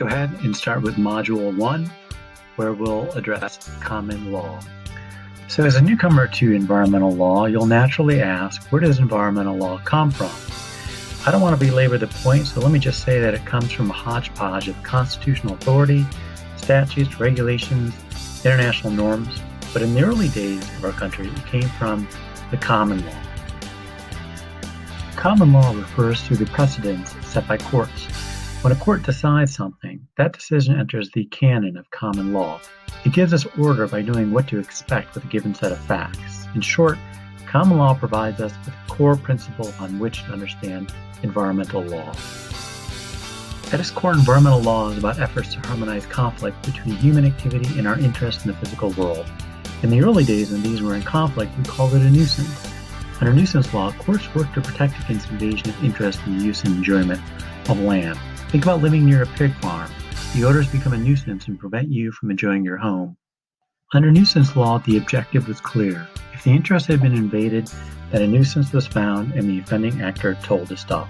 Go ahead and start with Module 1, where we'll address common law. So as a newcomer to environmental law, you'll naturally ask, where does environmental law come from? I don't want to belabor the point, so let me just say that it comes from a hodgepodge of constitutional authority, statutes, regulations, international norms, but in the early days of our country, it came from the common law. Common law refers to the precedents set by courts. When a court decides something, that decision enters the canon of common law. It gives us order by knowing what to expect with a given set of facts. In short, common law provides us with a core principle on which to understand environmental law. At its core, environmental law is about efforts to harmonize conflict between human activity and our interest in the physical world. In the early days when these were in conflict, we called it a nuisance. Under nuisance law, courts work to protect against invasion of interest in the use and enjoyment of land. Think about living near a pig farm. The odors become a nuisance and prevent you from enjoying your home. Under nuisance law, the objective was clear. If the interest had been invaded, then a nuisance was found and the offending actor told to stop.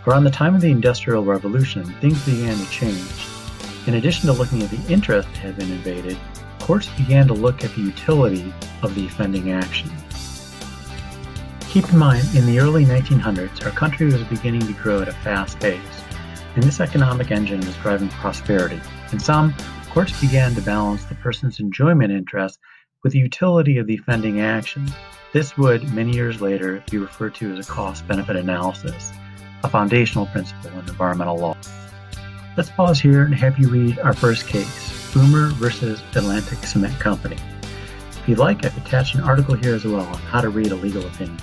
Around the time of the Industrial Revolution, things began to change. In addition to looking at the interest that had been invaded, courts began to look at the utility of the offending action. Keep in mind, in the early 1900s, our country was beginning to grow at a fast pace, and this economic engine was driving prosperity. In sum, courts began to balance the person's enjoyment interest with the utility of the offending action. This would, many years later, be referred to as a cost-benefit analysis, a foundational principle in environmental law. Let's pause here and have you read our first case, Boomer versus Atlantic Cement Company. If you'd like, I've attached an article here as well on how to read a legal opinion.